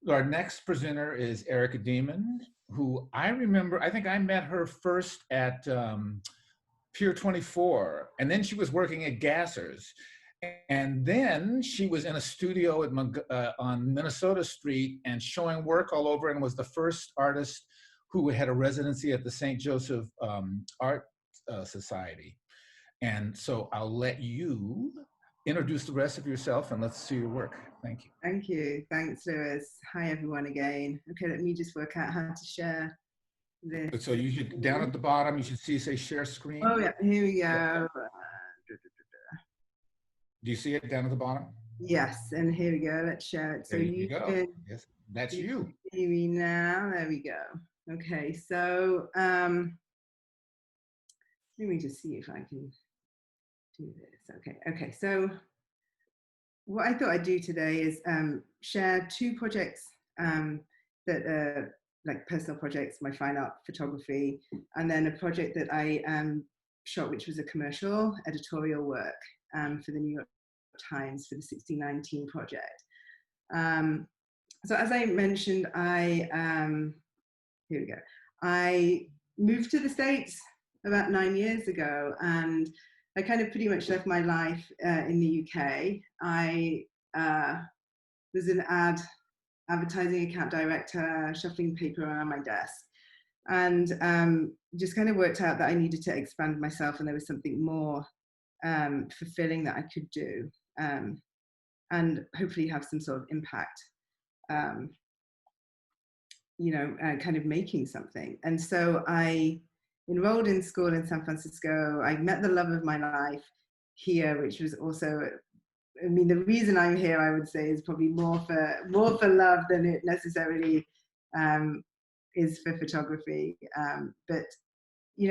Our next presenter is Erika Deeman, who I remember, I think I met her first at Pier 24, and then she was working at Gassers. And then she was in a studio at on Minnesota Street and showing work all over, and was the first artist who had a residency at the St. Joseph Art Society. And so I'll let you introduce the rest of yourself and let's see your work. Thank you. Thank you. Thanks, Lewis. Hi, everyone again. Okay, let me just work out how to share this. So you should, down at the bottom, you should see, say share screen. Oh, yeah, here we go. Yeah. Do you see it down at the bottom? Yes, and here we go. Let's share it. So there you go. Can, yes, that's you. See me now. There we go. Okay, so let me just see if I can do this. Okay, so what I thought I'd do today is share two projects that are like personal projects, my fine art photography, and then a project that I shot, which was a commercial editorial work for the New York Times for the 1619 project. So as I mentioned, here we go. I moved to the States about 9 years ago, and I kind of pretty much left my life in the UK. I was an advertising account director, shuffling paper around my desk, and just kind of worked out that I needed to expand myself, and there was something more fulfilling that I could do, and hopefully have some sort of impact, kind of making something. And so I enrolled in school in San Francisco. I met the love of my life here, which was also, I mean, the reason I'm here, I would say, is probably more for love than it necessarily is for photography. But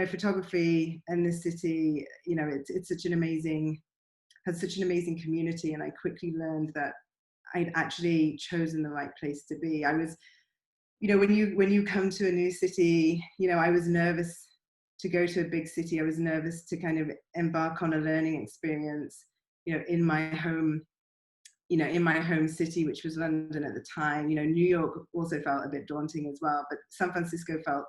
photography in this city, it's such an amazing, has such an amazing community, and I quickly learned that I'd actually chosen the right place to be. I was, when you come to a new city, I was nervous to go to a big city. I was nervous to kind of embark on a learning experience, in my home city, which was London at the time. New York also felt a bit daunting as well, but San Francisco felt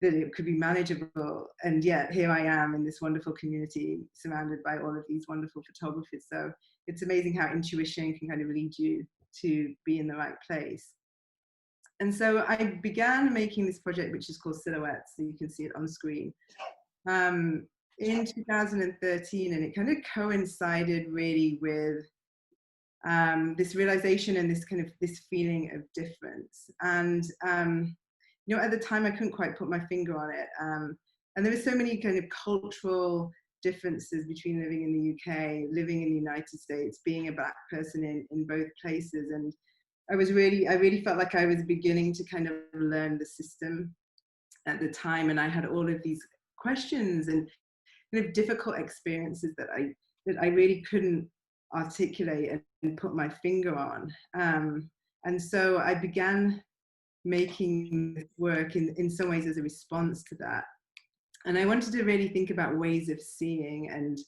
that it could be manageable. And yet here I am in this wonderful community surrounded by all of these wonderful photographers. So it's amazing how intuition can kind of lead you to be in the right place. And so I began making this project, which is called Silhouettes, so you can see it on screen, in 2013, and it kind of coincided really with this realization and this feeling of difference. And at the time I couldn't quite put my finger on it, and there were so many kind of cultural differences between living in the UK, living in the United States, being a Black person in both places. And I really felt like I was beginning to kind of learn the system at the time, and I had all of these questions and kind of difficult experiences that I really couldn't articulate and put my finger on. And so I began making this work in some ways as a response to that. And I wanted to really think about ways of seeing, and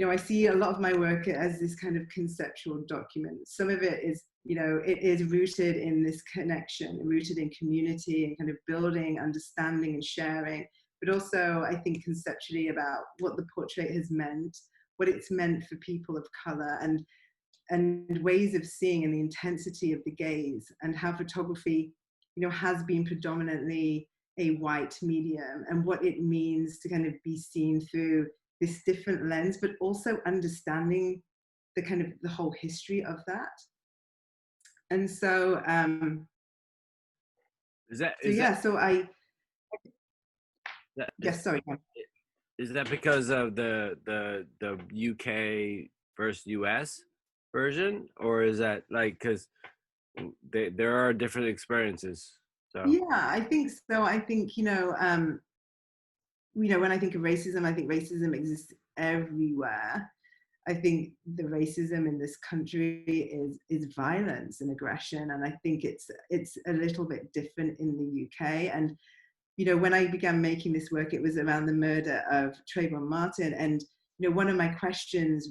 I see a lot of my work as this kind of conceptual document. Some of it is, it is rooted in this connection, rooted in community and kind of building, understanding and sharing, but also I think conceptually about what the portrait has meant, what it's meant for people of color, and ways of seeing and the intensity of the gaze, and how photography, has been predominantly a white medium, and what it means to kind of be seen through this different lens, but also understanding the kind of the whole history of that. And so, Is that because of the UK versus US version, or is that like, because there are different experiences? So yeah, I think so. I think when I think of racism, I think racism exists everywhere. I think the racism in this country is violence and aggression, and I think it's a little bit different in the UK. And when I began making this work, it was around the murder of Trayvon Martin, and one of my questions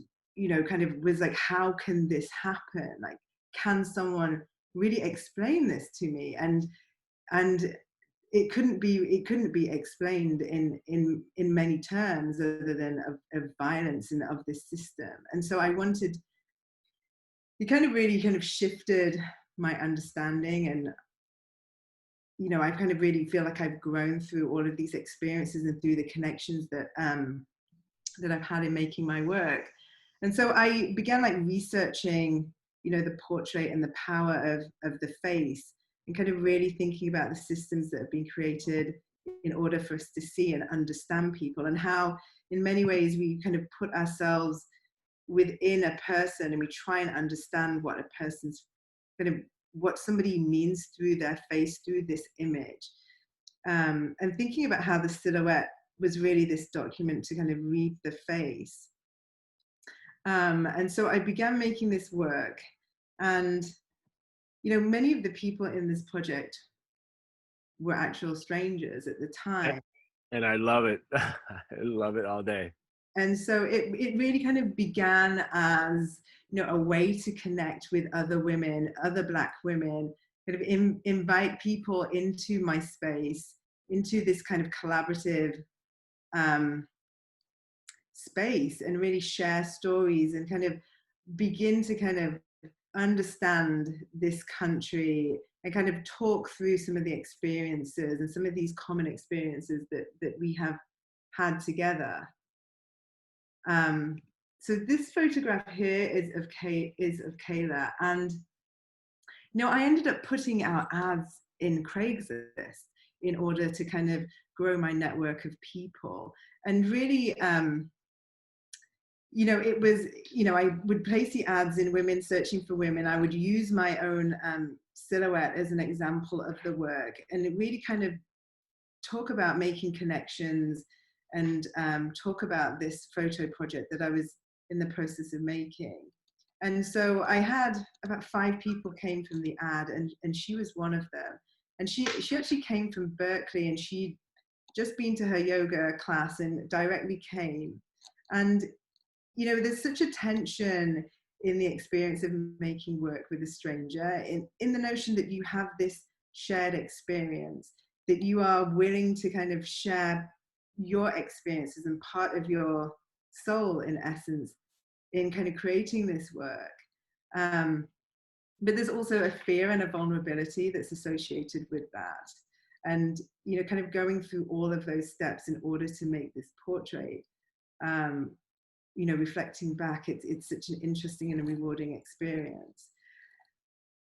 kind of was like, how can this happen? Like, can someone really explain this to me, and it couldn't be explained in many terms other than of violence and of this system. And so I wanted, it kind of really kind of shifted my understanding. And you know, I kind of really feel like I've grown through all of these experiences and through the connections that that I've had in making my work. And so I began like researching, you know, the portrait and the power of the face, and kind of really thinking about the systems that have been created in order for us to see and understand people, and how in many ways we kind of put ourselves within a person and we try and understand what a person's kind of, what somebody means through their face, through this image. And thinking about how the silhouette was really this document to kind of read the face. And so I began making this work, and you know, many of the people in this project were actual strangers at the time. And I love it. I love it all day. And so it really kind of began as, you know, a way to connect with other women, other Black women, kind of invite people into my space, into this kind of collaborative space, and really share stories and kind of begin to kind of understand this country and kind of talk through some of the experiences and some of these common experiences that we have had together. So this photograph here is of Kayla, and you know, I ended up putting out ads in Craigslist in order to kind of grow my network of people. And really, you know, it was, you know, I would place the ads in Women Searching for Women. I would use my own silhouette as an example of the work, and it really kind of talk about making connections and talk about this photo project that I was in the process of making. And so I had about 5 people came from the ad, and she was one of them. And she actually came from Berkeley, and she'd just been to her yoga class and directly came. And you know, there's such a tension in the experience of making work with a stranger, in the notion that you have this shared experience, that you are willing to kind of share your experiences and part of your soul, in essence, in kind of creating this work. But there's also a fear and a vulnerability that's associated with that. And, you know, kind of going through all of those steps in order to make this portrait, you know, reflecting back, it's such an interesting and a rewarding experience.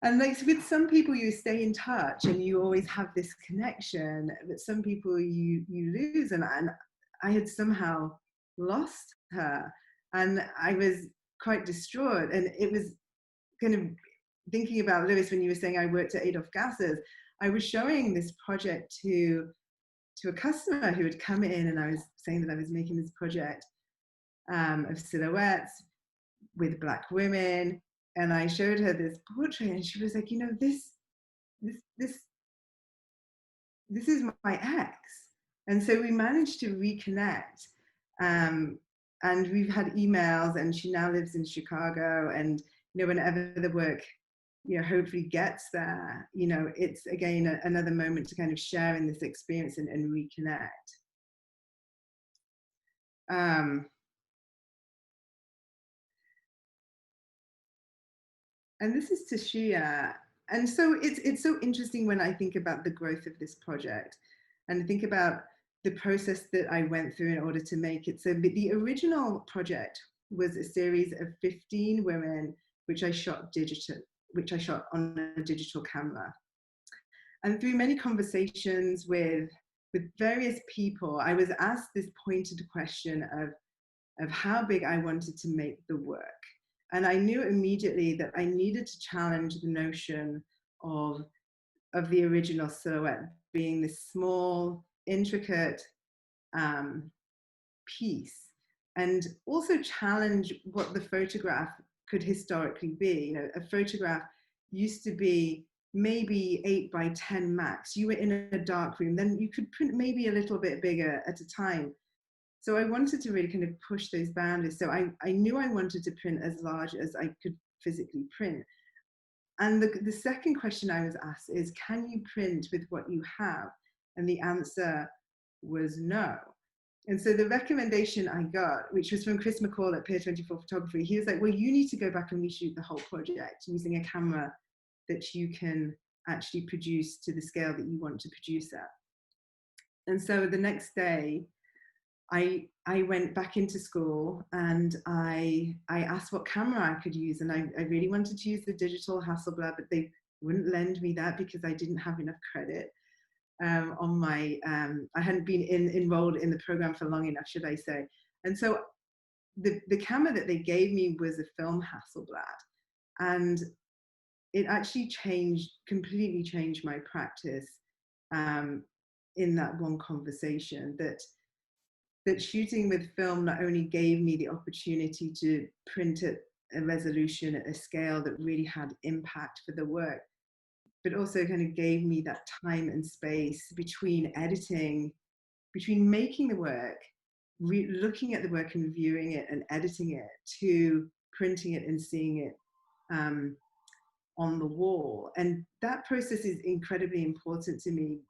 And like with some people you stay in touch and you always have this connection, but some people you lose, and I had somehow lost her, and I was quite distraught. And it was kind of thinking about Lewis, when you were saying I worked at Adolf Gasser's, I was showing this project to a customer who had come in, and I was saying that I was making this project of silhouettes with Black women, and I showed her this portrait, and she was like, you know, this is my ex. And so we managed to reconnect, and we've had emails, and she now lives in Chicago. And you know, whenever the work, you know, hopefully gets there, you know, it's again another moment to kind of share in this experience and reconnect. And this is Tashia. And so it's so interesting when I think about the growth of this project and think about the process that I went through in order to make it. So the original project was a series of 15 women, which I shot on a digital camera. And through many conversations with various people, I was asked this pointed question of how big I wanted to make the work. And I knew immediately that I needed to challenge the notion of the original silhouette being this small, intricate piece, and also challenge what the photograph could historically be. You know, a photograph used to be maybe 8 by 10 max. You were in a dark room, then you could print maybe a little bit bigger at a time. So I wanted to really kind of push those boundaries. So I knew I wanted to print as large as I could physically print. And the second question I was asked is, can you print with what you have? And the answer was no. And so the recommendation I got, which was from Chris McCall at Pier 24 Photography, he was like, well, you need to go back and reshoot the whole project using a camera that you can actually produce to the scale that you want to produce at. And so the next day, I went back into school and I asked what camera I could use. And I really wanted to use the digital Hasselblad, but they wouldn't lend me that because I didn't have enough credit on my, I hadn't been enrolled in the program for long enough, should I say. And so the camera that they gave me was a film Hasselblad. And it actually completely changed my practice in that one conversation, that shooting with film not only gave me the opportunity to print at a resolution at a scale that really had impact for the work, but also kind of gave me that time and space between editing, between making the work, looking at the work and reviewing it and editing it, to printing it and seeing it on the wall. And that process is incredibly important to me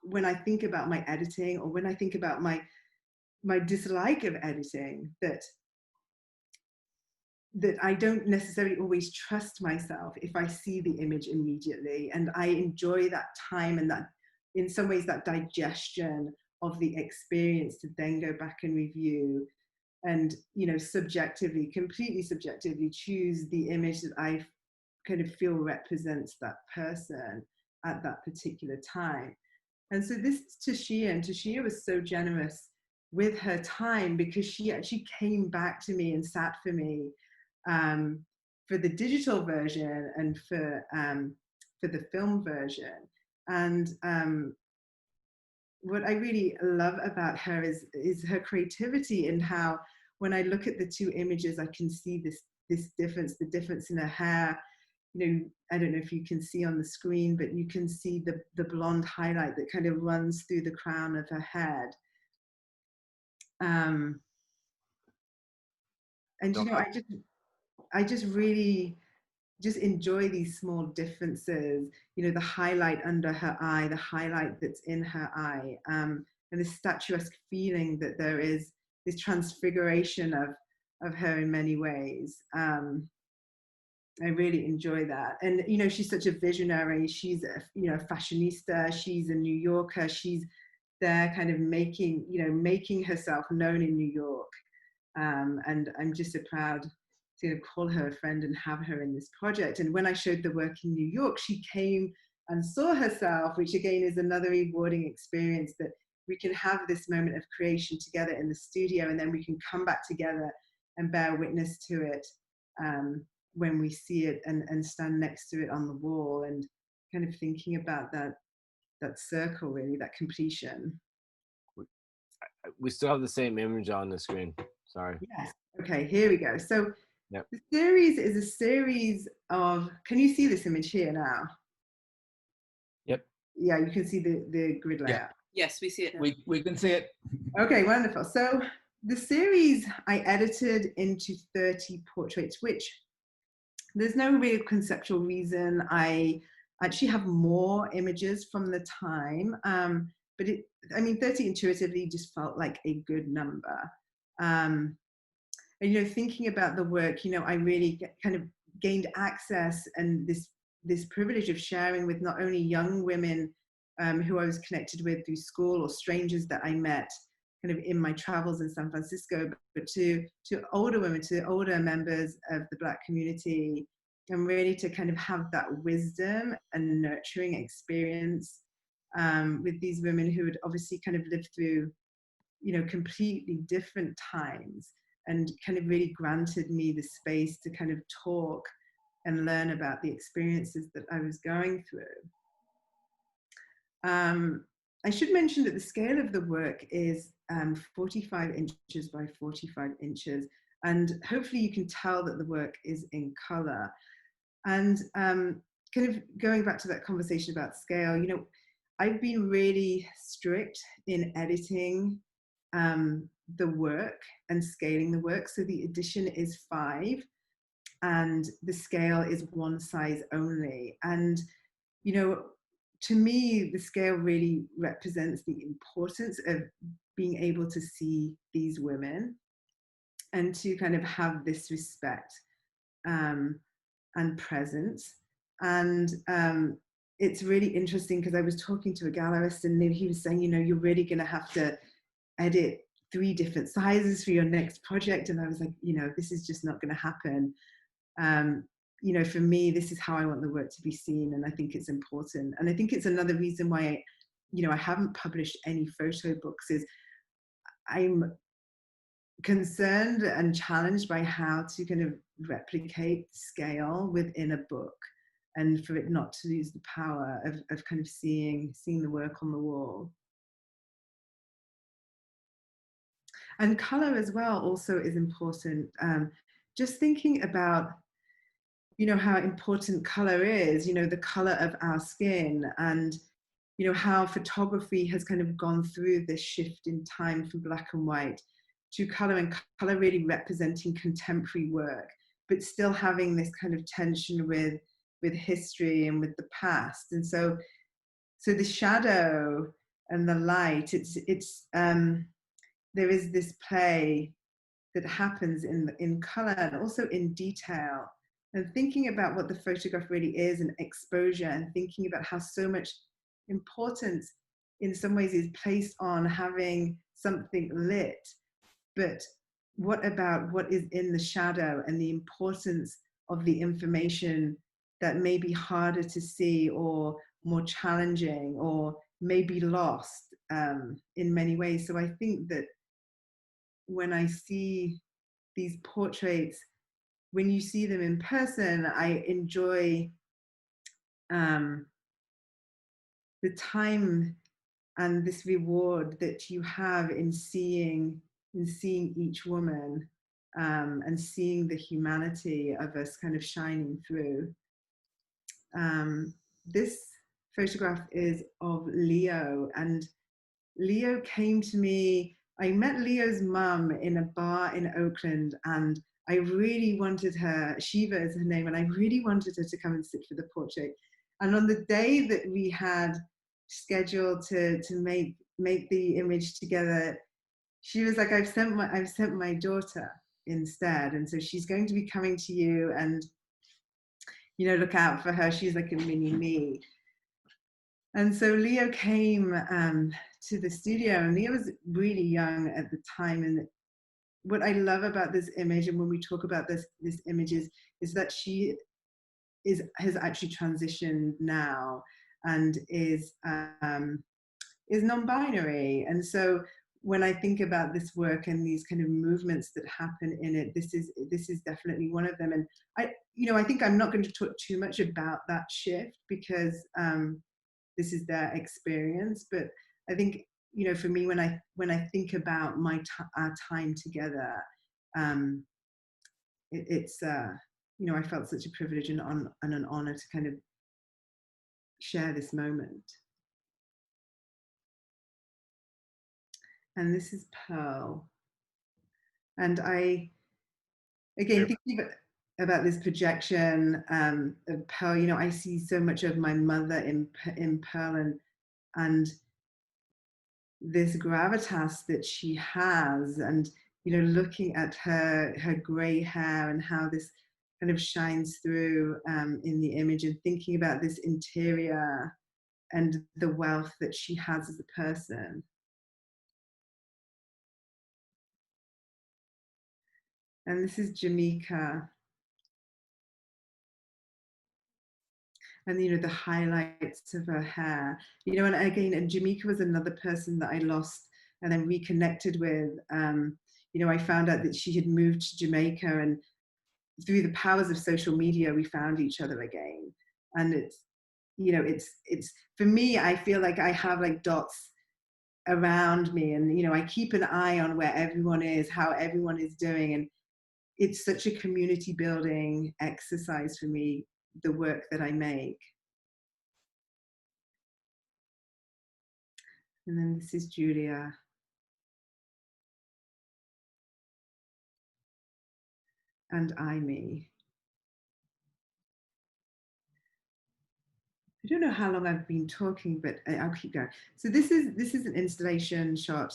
when I think about my editing, or when I think about my dislike of editing, that I don't necessarily always trust myself if I see the image immediately. And I enjoy that time and that, in some ways, that digestion of the experience to then go back and review and, you know, subjectively, completely subjectively choose the image that I kind of feel represents that person at that particular time. And so this Tashia was so generous with her time, because she actually came back to me and sat for me for the digital version and for the film version. And what I really love about her is her creativity, and how when I look at the two images, I can see this difference, the difference in her hair. You know, I don't know if you can see on the screen, but you can see the blonde highlight that kind of runs through the crown of her head. And you know, I just really just enjoy these small differences. You know, the highlight under her eye, the highlight that's in her eye, and this statuesque feeling that there is this transfiguration of her in many ways. I really enjoy that. And, you know, she's such a visionary. She's a, you know, fashionista. She's a New Yorker. She's there kind of making herself known in New York. And I'm just so proud to call her a friend and have her in this project. And when I showed the work in New York, she came and saw herself, which again is another rewarding experience, that we can have this moment of creation together in the studio, and then we can come back together and bear witness to it when we see it and stand next to it on the wall, and kind of thinking about that circle, really, that completion. We still have the same image on the screen. Sorry. Yes. Okay, here we go. So yep. The series is a series of, can you see this image here now? Yep. Yeah, you can see the grid layout. Yeah. Yes, we see it. We can see it. Okay, wonderful. So the series I edited into 30 portraits, which there's no real conceptual reason. I actually have more images from the time, but 30 intuitively just felt like a good number. And, you know, thinking about the work, you know, I really kind of gained access and this privilege of sharing with not only young women who I was connected with through school, or strangers that I met kind of in my travels in San Francisco, but to older women, to older members of the Black community, and really to kind of have that wisdom and nurturing experience with these women who had obviously kind of lived through, you know, completely different times, and kind of really granted me the space to kind of talk and learn about the experiences that I was going through. I should mention that the scale of the work is 45 inches by 45 inches. And hopefully you can tell that the work is in color. And kind of going back to that conversation about scale, you know, I've been really strict in editing the work and scaling the work. So the edition is 5. and the scale is one size only. And, you know, to me, the scale really represents the importance of being able to see these women and to kind of have this respect and presence. And it's really interesting because I was talking to a gallerist and he was saying, you know, you're really going to have to edit 3 different sizes for your next project. And I was like, you know, this is just not going to happen. You know, for me, this is how I want the work to be seen. And I think it's important. And I think it's another reason why, you know, I haven't published any photo books is I'm concerned and challenged by how to kind of replicate scale within a book and for it not to lose the power of kind of seeing the work on the wall. And color as well also is important. Just thinking about, you know, how important color is, you know, the color of our skin, and, you know, how photography has kind of gone through this shift in time from black and white to color, and color really representing contemporary work, but still having this kind of tension with history and with the past. And so the shadow and the light, there is this play that happens in color and also in detail, and thinking about what the photograph really is, and exposure, and thinking about how so much importance in some ways is placed on having something lit, but what about what is in the shadow and the importance of the information that may be harder to see or more challenging or may be lost in many ways. So I think that when I see these portraits, when you see them in person, I enjoy the time and this reward that you have in seeing each woman, and seeing the humanity of us kind of shining through. This photograph is of Leo, and Leo came to me. I met Leo's mum in a bar in Oakland, and I really wanted her, Shiva is her name, and I really wanted her to come and sit for the portrait. And on the day that we had scheduled to make the image together, she was like, I've sent my daughter instead, and so she's going to be coming to you, and, you know, look out for her. She's like a mini me. And so Leo came to the studio, and Leo was really young at the time. And what I love about this image, and when we talk about this image, is that she has actually transitioned now and is non-binary. And so when I think about this work and these kind of movements that happen in it, this is definitely one of them. And I think I'm not going to talk too much about that shift because this is their experience. But I think, you know, for me, when I think about our time together, it's you know, I felt such a privilege and an honor to kind of share this moment. And this is Pearl. And I, again, thinking about this projection of Pearl, you know, I see so much of my mother in Pearl, and this gravitas that she has, and, you know, looking at her gray hair and how this kind of shines through in the image, and thinking about this interior and the wealth that she has as a person. And this is Jamaica. And, you know, the highlights of her hair, you know, and again, and Jamaica was another person that I lost and then reconnected with. You know, I found out that she had moved to Jamaica, and through the powers of social media, we found each other again. And it's, you know, it's for me, I feel like I have like dots around me, and, you know, I keep an eye on where everyone is, how everyone is doing. And it's such a community building exercise for me, the work that I make. And then this is Julia. And I, me. I don't know how long I've been talking, but I'll keep going. So this is an installation shot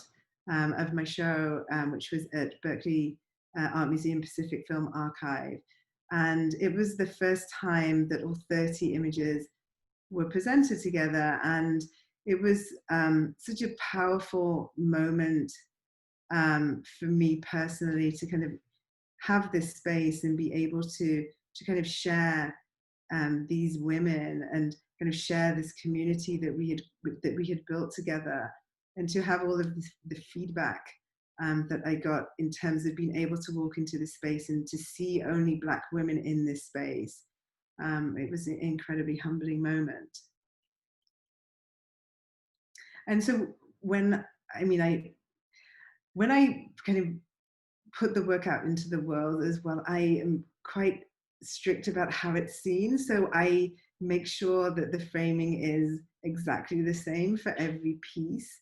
of my show, which was at Berkeley Art Museum Pacific Film Archive. And it was the first time that all 30 images were presented together. And it was such a powerful moment for me personally to kind of have this space and be able to kind of share these women and kind of share this community that we had built together, and to have all of the feedback that I got in terms of being able to walk into this space and to see only Black women in this space. It was an incredibly humbling moment. And so when I kind of put the work out into the world as well, I am quite strict about how it's seen. So I make sure that the framing is exactly the same for every piece.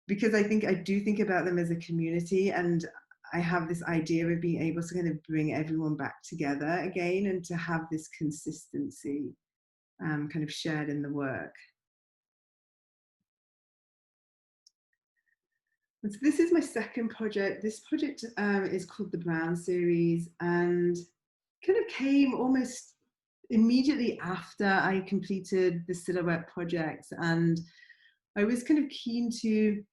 Because I do think about them as a community, and I have this idea of being able to kind of bring everyone back together again and to have this consistency kind of shared in the work. And so this is my second project. This project is called the Brown Series, and kind of came almost immediately after I completed the Silhouette project. And I was kind of keen to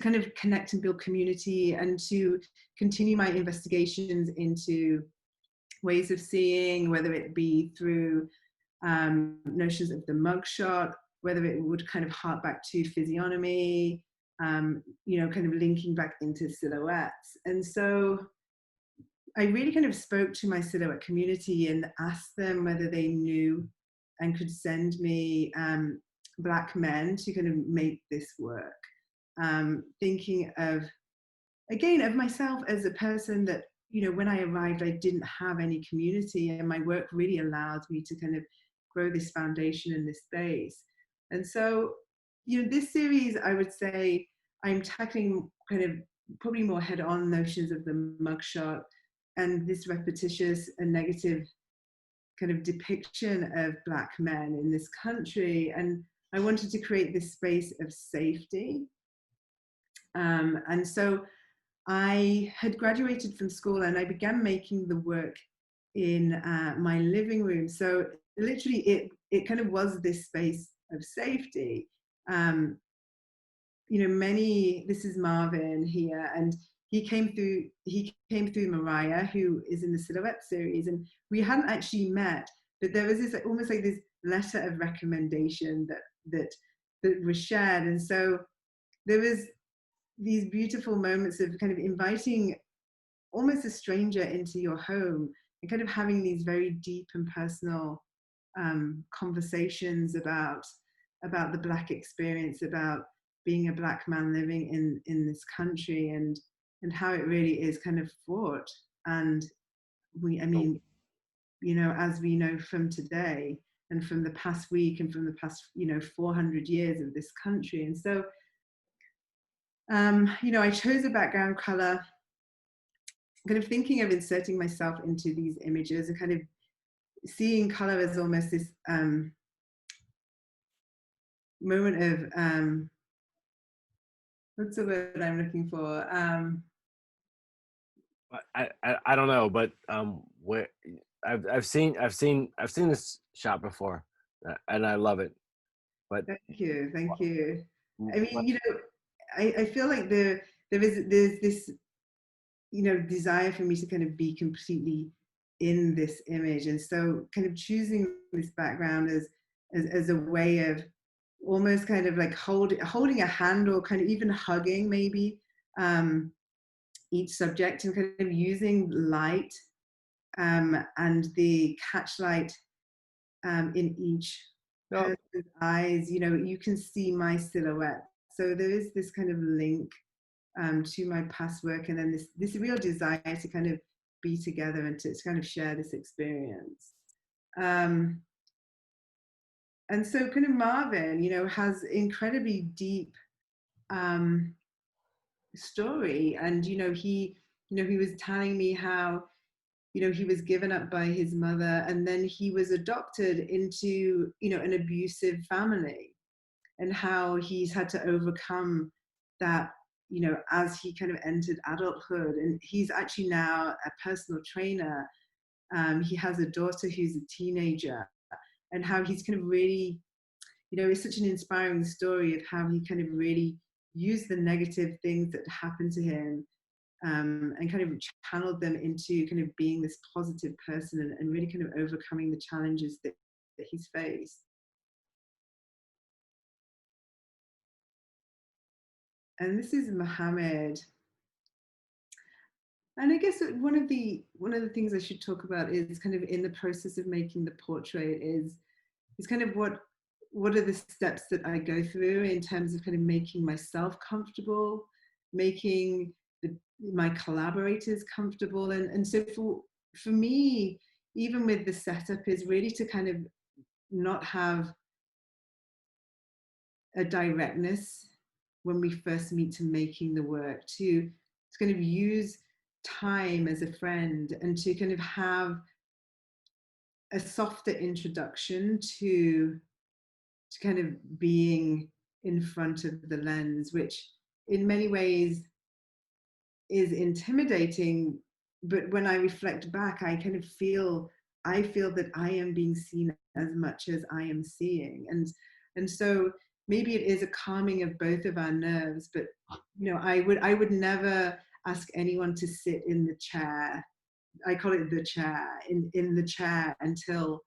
kind of connect and build community and to continue my investigations into ways of seeing, whether it be through notions of the mugshot, whether it would kind of hark back to physiognomy, you know, kind of linking back into silhouettes. And so I really kind of spoke to my silhouette community and asked them whether they knew and could send me Black men to kind of make this work. Thinking of, again, of myself as a person that, you know, when I arrived, I didn't have any community, and my work really allowed me to kind of grow this foundation in this space. And so, you know, this series, I would say, I'm tackling kind of probably more head-on notions of the mugshot and this repetitious and negative kind of depiction of Black men in this country. And I wanted to create this space of safety. And so I had graduated from school and I began making the work in my living room. So literally it kind of was this space of safety. You know, this is Marvin here, and he came through Mariah, who is in the Silhouette series, and we hadn't actually met, but there was this almost like this letter of recommendation that was shared. And so there was these beautiful moments of kind of inviting almost a stranger into your home and kind of having these very deep and personal conversations about the Black experience, about being a Black man living in this country, and how it really is kind of fraught. And I mean, you know, as we know from today and from the past week and from the past, you know, 400 years of this country. And so, you know, I chose a background color, kind of thinking of inserting myself into these images and kind of seeing color as almost this moment of, what's the word I'm looking for? I don't know, but where I've seen this shot before, and I love it. But thank you. I mean, what, you know, I feel like there's this, you know, desire for me to kind of be completely in this image, and so kind of choosing this background as a way of almost kind of like holding a hand, or kind of even hugging maybe each subject, and kind of using light and the catch light in each person's eyes. You know, you can see my silhouette, so there is this kind of link to my past work, and then this real desire to kind of be together and to kind of share this experience. And so kind of Marvin, you know, has incredibly deep story. And, you know, he was telling me how you know, he was given up by his mother, and then he was adopted into, you know, an abusive family, and how he's had to overcome that, you know, as he kind of entered adulthood. And he's actually now a personal trainer. He has a daughter who's a teenager, and how he's kind of really, you know, it's such an inspiring story of how he kind of really used the negative things that happened to him, and kind of channeled them into kind of being this positive person, and really kind of overcoming the challenges that he's faced. And this is Mohammed. And I guess one of the things I should talk about is kind of in the process of making the portrait is kind of what are the steps that I go through in terms of kind of making myself comfortable, making my collaborators comfortable. And so for me, even with the setup, is really to kind of not have a directness when we first meet to making the work, to kind of use time as a friend, and to kind of have a softer introduction to kind of being in front of the lens, which in many ways is intimidating. But when I reflect back, I kind of feel that I am being seen as much as I am seeing. And so maybe it is a calming of both of our nerves, but you know, I would never ask anyone to sit in the chair. I call it the chair, in the chair until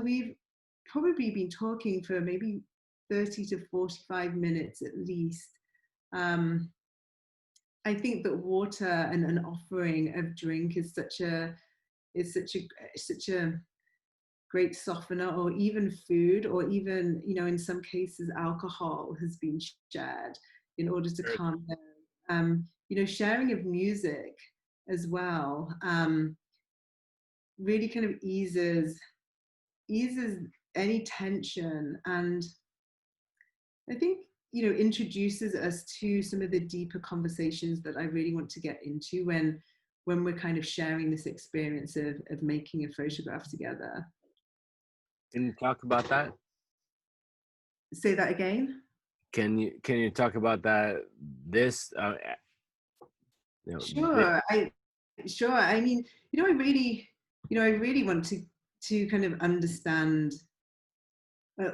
we've probably been talking for maybe 30 to 45 minutes at least. I think that water and an offering of drink is such a great softener, or even food, or even, you know, in some cases alcohol has been shared in order to calm down. You know, sharing of music as well really kind of eases any tension, and I think, you know, introduces us to some of the deeper conversations that I really want to get into when we're kind of sharing this experience of making a photograph together. Can you talk about that? Say that again. Can you talk about that? This, you know, Sure. I mean, you know, I really want to kind of understand,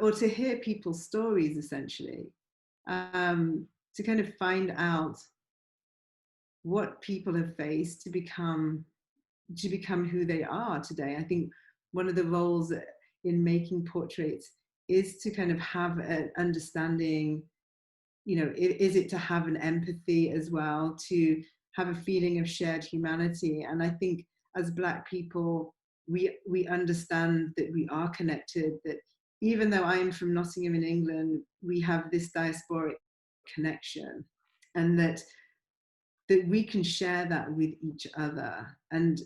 or to hear people's stories, essentially, to kind of find out what people have faced to become who they are today. I think one of the roles in making portraits is to kind of have an understanding, you know, is it to have an empathy as well, to have a feeling of shared humanity. And I think as Black people, we understand that we are connected, that even though I am from Nottingham in England, we have this diasporic connection, and that we can share that with each other, and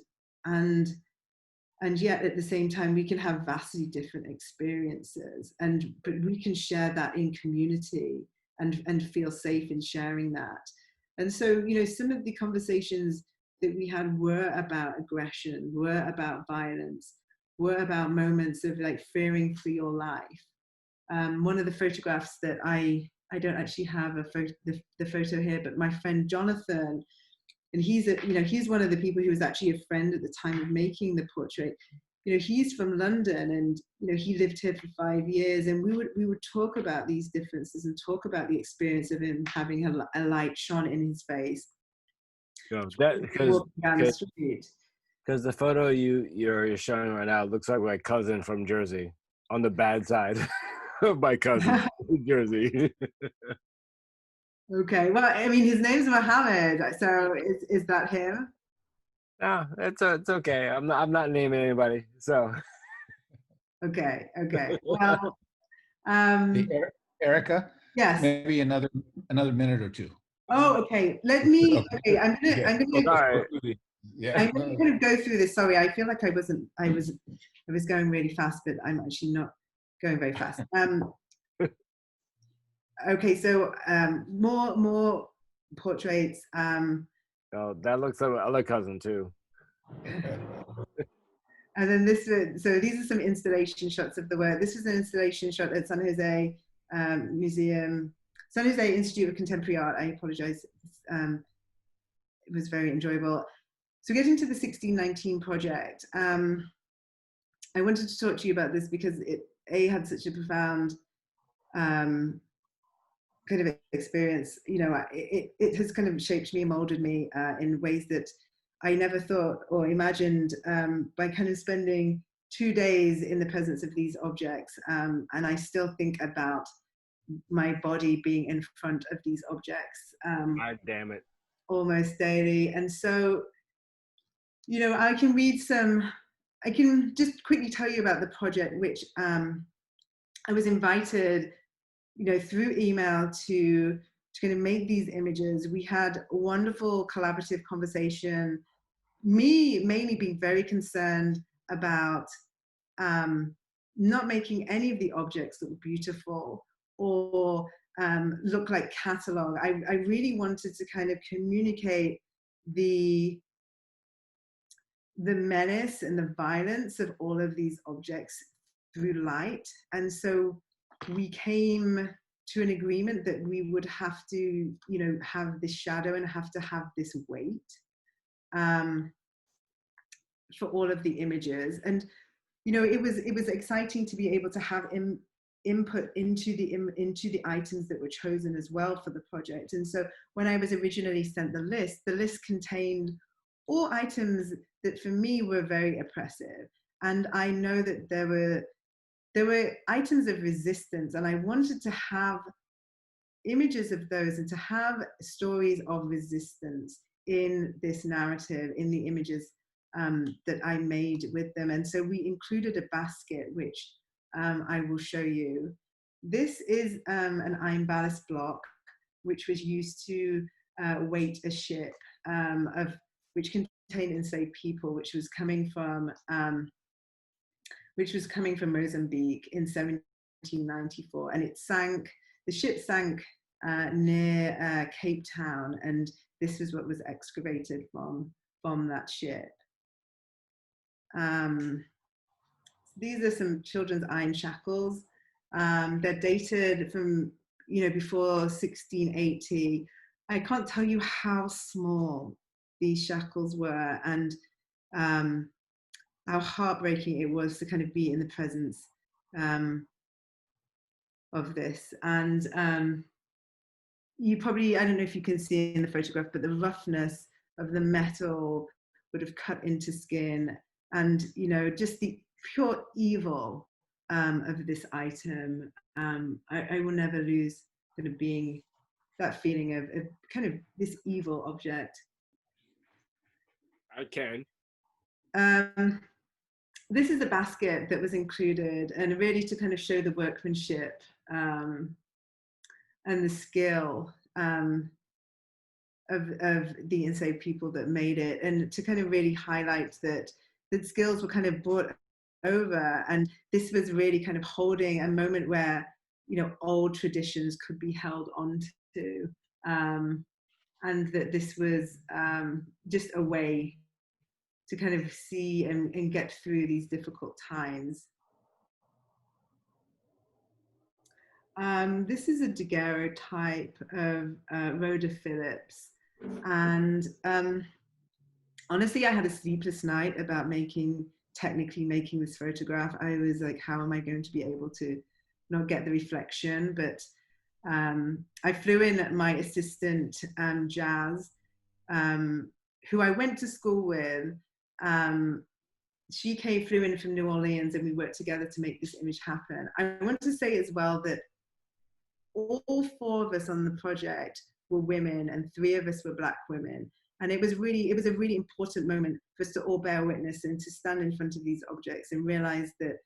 yet at the same time we can have vastly different experiences, but we can share that in community, and feel safe in sharing that. And so, you know, some of the conversations that we had were about aggression, were about violence, were about moments of like fearing for your life. One of the photographs that I don't actually have the photo here, but my friend Jonathan, and he's one of the people who was actually a friend at the time of making the portrait. You know, he's from London, and you know, he lived here for 5 years, and we would talk about these differences and talk about the experience of him having a light shone in his face. So that because the photo you're showing right now looks like my cousin from Jersey, on the bad side of my cousin from Jersey. Okay, well, I mean, his name's Mohammed, so is that him? No, it's okay. I'm not naming anybody. So. Okay. Well, Erika, yes. maybe another minute or two. Oh, okay. Let me. Okay, I'm gonna. Yeah. I'm gonna kind of go through this. Sorry, I feel like I was going really fast, but I'm actually not going very fast. Okay, so more portraits. Oh, that looks like my other cousin too. And then this, so these are some installation shots of the work. This was an installation shot at San Jose Museum, San Jose Institute of Contemporary Art. I apologize. It was very enjoyable. So getting to the 1619 project, I wanted to talk to you about this because it had such a profound kind of experience. You know, it has kind of shaped me and molded me in ways that I never thought or imagined, by kind of spending 2 days in the presence of these objects. And I still think about my body being in front of these objects. God damn it. Almost daily. And so, you know, I can just quickly tell you about the project, which I was invited, you know, through email to kind of make these images. We had a wonderful collaborative conversation, me mainly being very concerned about not making any of the objects look beautiful or look like catalog. I really wanted to kind of communicate the menace and the violence of all of these objects through light. And so we came to an agreement that we would have to, you know, have this shadow and have to have this weight for all of the images. And, you know, it was exciting to be able to have input into the items that were chosen as well for the project. And so when I was originally sent the list contained all items that for me were very oppressive. And I know that there were items of resistance, and I wanted to have images of those and to have stories of resistance in this narrative, in the images that I made with them. And so we included a basket, which I will show you. This is an iron ballast block, which was used to weight a ship which contained enslaved people, which was coming from Mozambique in 1794, and it sank. The ship sank near Cape Town, and this is what was excavated from that ship. These are some children's iron shackles. They're dated from, you know, before 1680. I can't tell you how small these shackles were, and how heartbreaking it was to kind of be in the presence of this. And you probably, I don't know if you can see in the photograph, but the roughness of the metal would have cut into skin, and, you know, just the pure evil of this item. I will never lose kind of being that feeling of kind of this evil object. I can. This is a basket that was included, and really to kind of show the workmanship and the skill of the enslaved people that made it, and to kind of really highlight that skills were kind of brought over, and this was really kind of holding a moment where, you know, old traditions could be held on to, and that this was just a way to kind of see and get through these difficult times. This is a daguerreotype of Rhoda Phillips, and honestly, I had a sleepless night about technically making this photograph. I was like, how am I going to be able to not get the reflection? But I flew in my assistant, Jazz, who I went to school with. She flew in from New Orleans, and we worked together to make this image happen. I want to say as well that all 4 of us on the project were women, and 3 of us were Black women. And it was a really important moment for us to all bear witness and to stand in front of these objects and realize that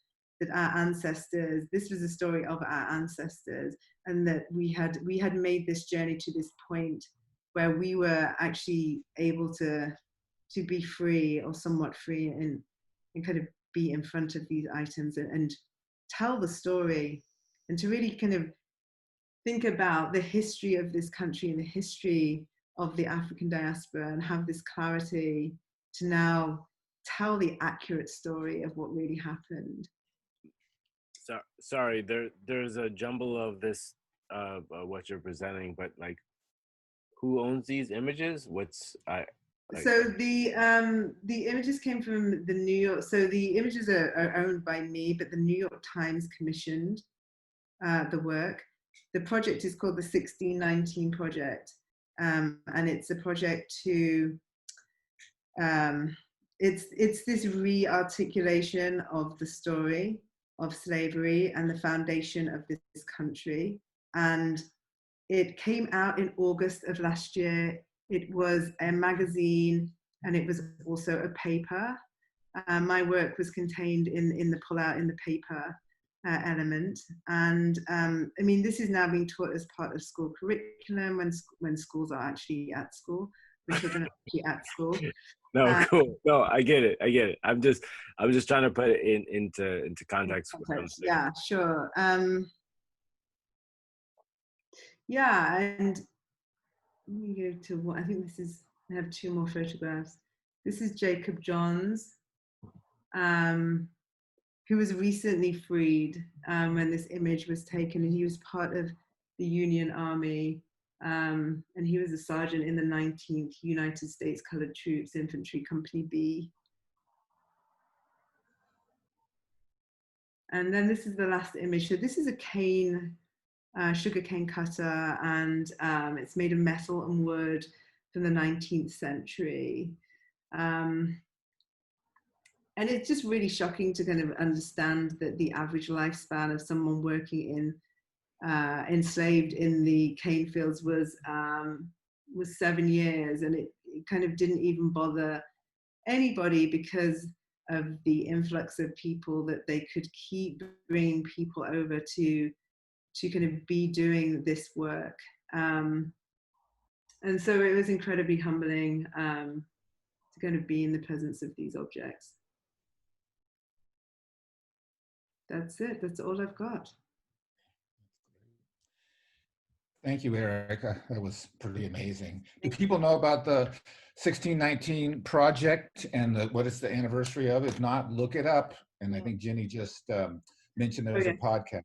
our ancestors, this was a story of our ancestors, and that we had made this journey to this point where we were actually able to be free, or somewhat free, and kind of be in front of these items and tell the story, and to really kind of think about the history of this country and the history of the African diaspora, and have this clarity to now tell the accurate story of what really happened. So, sorry, there's a jumble of this what you're presenting, but like, who owns these images? What's I like? So the images came from the New York. So the images are owned by me, but the New York Times commissioned the work. The project is called the 1619 Project, and it's a project to it's this re-articulation of the story of slavery and the foundation of this country. And it came out in August of last year. It was a magazine and it was also a paper. My work was contained in the pullout in the paper element. And I mean, this is now being taught as part of school curriculum when schools are actually at school, when children are actually at school. No, cool. No, I get it. I'm just trying to put it into context. Yeah, sure. Yeah, and let me go to what I think this is. I have two more photographs. This is Jacob Johns, who was recently freed when this image was taken, and he was part of the Union Army, and he was a sergeant in the 19th United States Colored Troops Infantry Company B. And then this is the last image. So this is a cane, sugarcane cutter, and it's made of metal and wood from the 19th century. And it's just really shocking to kind of understand that the average lifespan of someone working in enslaved in the cane fields was 7 years, and it kind of didn't even bother anybody because of the influx of people that they could keep bringing people over to kind of be doing this work. And so it was incredibly humbling to kind of be in the presence of these objects. That's it. That's all I've got. Thank you, Erika. That was pretty amazing. Do people know about the 1619 project and what is the anniversary of? If not, look it up. And I think Jenny just mentioned there was a podcast.